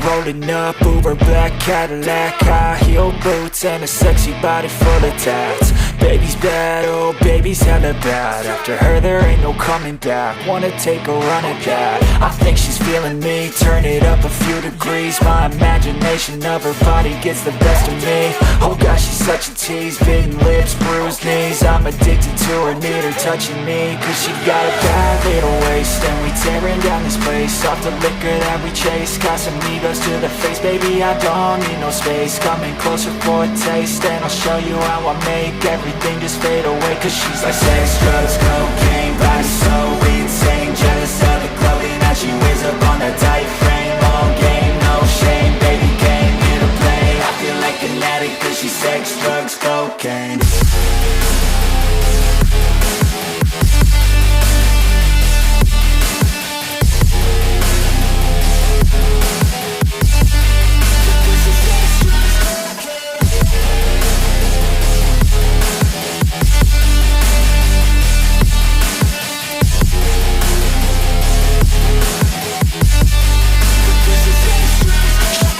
rolling up, Uber black Cadillac, high heel boots and a sexy body full of tats. Baby's bad, oh baby's hella bad. After her there ain't no coming back. Wanna take a run at that. I think she's feeling me, turn it up a few degrees. My imagination of her body gets the best of me. Oh gosh, she's such a tease, bitten lips, bruised knees. I'm addicted to her, need her touching me. Cause she got a bad little waist, and we tearing down this place off the liquor that we chase. Casamigos to the face, baby, I don't need no space. Coming closer for a taste, and I'll show you how I make everything just fade away. Cause she's like sex, drugs, cocaine, body so insane. Jealous of the clothing that she wears up on that tight frame. All game, no shame, baby came here to play. I feel like an addict cause she's sex, drugs, cocaine.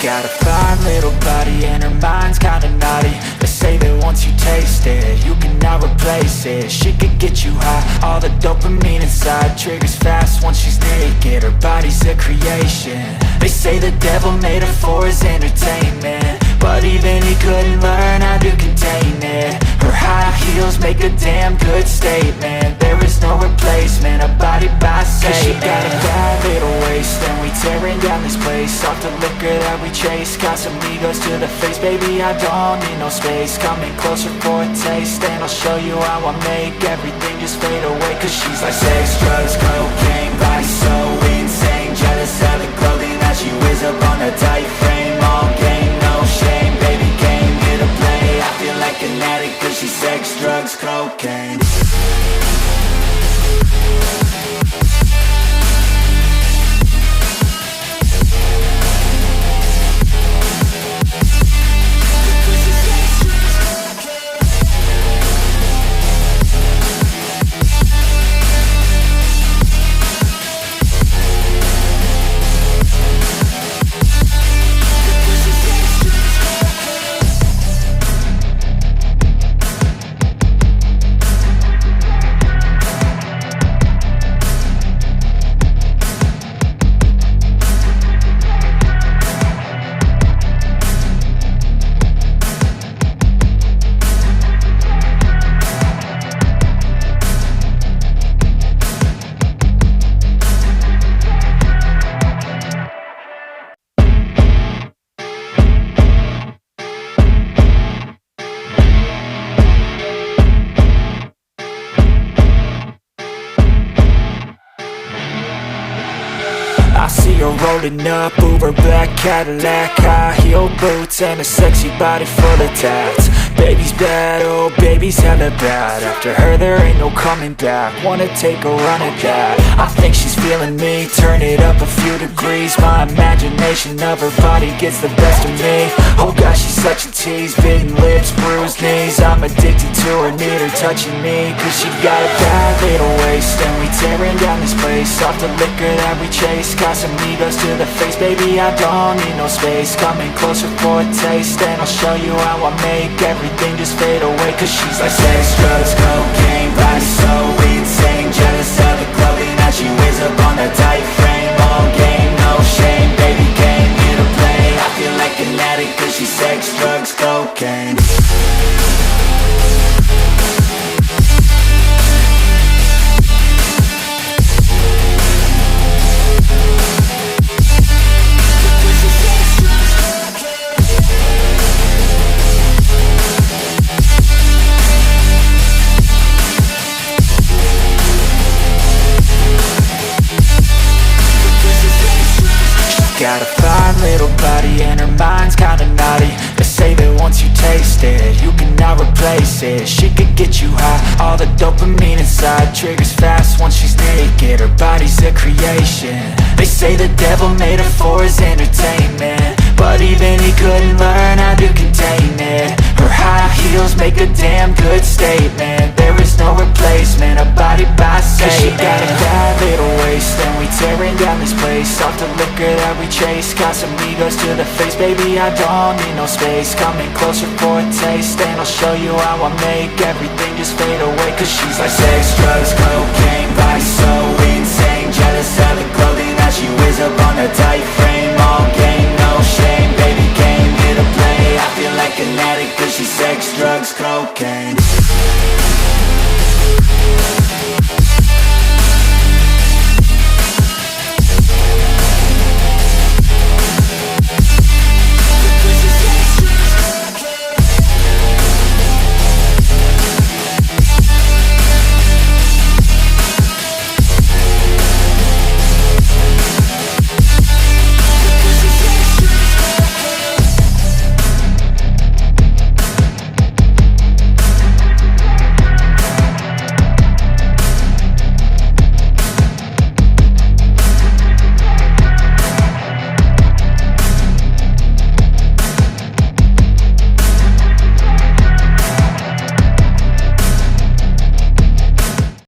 Got a fine little body and her mind's kinda naughty. They say that once you taste it, you cannot replace it. She could get you high, all the dopamine inside triggers fast once she's naked. Her body's a creation. They say the devil made her for his entertainment, but even he couldn't learn how to contain it. Her high heels make a damn good statement. There is no replacement, a body by Satan. Cause she got a bad little waist, and we tearing down this place off the liquor that we chase. Casamigos to the face, baby, I don't need no space. Coming closer for a taste, and I'll show you how I make everything just fade away. Cause she's like sex, drugs, cocaine, body so insane. Jealous of the clothing that she wears up on a tight frame. All game, no shame, baby came here to play. I feel like an addict cause she's sex, drugs, cocaine. I see her rolling up, Uber black Cadillac, high heel boots and a sexy body full of tats. Baby's bad, oh baby's hella bad. After her there ain't no coming back. Wanna take a run at that. I think she's feeling me, turn it up a few degrees. My imagination of her body gets the best of me. Oh gosh, she's such a tease, bitten lips, bruised knees. I'm addicted to her, need her touching me. Cause she got a bad little waist, and we tearing down this place off the liquor that we chase. Casamigos to the face, baby, I don't need no space. Coming closer for a taste, and I'll show you how I make everything just fade away. Cause she's like sex, drugs, cocaine, body so insane. Jealous of the clothing that she wears up on that tight frame. All game, no shame, baby came here to play. I feel like an addict cause she's sex, drugs, cocaine. Got a fine little body and her mind's kinda naughty. They say that once you taste it, you cannot replace it. She could get you high, all the dopamine inside triggers fast once she's naked. Her body's a creation. They say the devil made her for his entertainment, but even he couldn't learn how to contain it. Her high heels make a damn good statement. There is no replacement, a body by Cause she got a bad little waist, and we tearing down this place. Off the liquor that we chase, Casamigos to the face. Baby, I don't need no space. Coming closer for a taste, and I'll show you how I make everything just fade away. Cause she's like sex, drugs, cocaine, body so insane. Jealous of the clothing that she wears up on a tight frame.